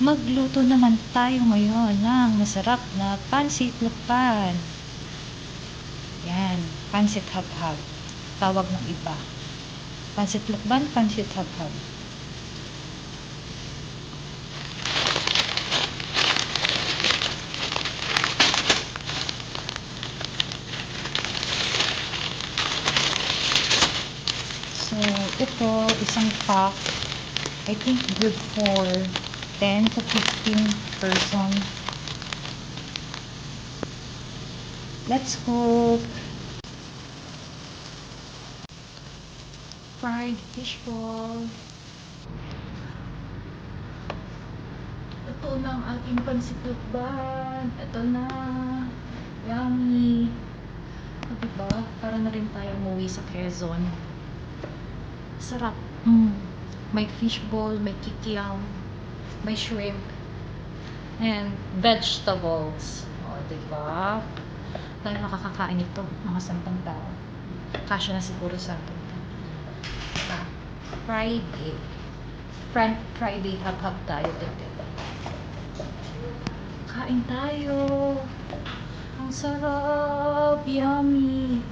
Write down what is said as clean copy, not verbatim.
Magluto naman tayo ngayon ng masarap na pansit lakban. Yan, pansit habhab. Tawag ng iba. Pansit lakban, pansit habhab. So, ito, isang pack. I think good for 10 to 15 person. Let's cook. Fried fishball. Ito na ang ating pansit lakban. Ito na. Yummy. O, diba? Para na rin tayo umuwi sa Quezon. Sarap. May fishball, may kikiam, may shrimp, and vegetables. O, diba? Tayo makakakain ito. Mga 10 tao. Kasya na siguro sa atin. Diba? Friday. Friday, hab-hab tayo. Diba? Kain tayo. Ang sarap. Yummy.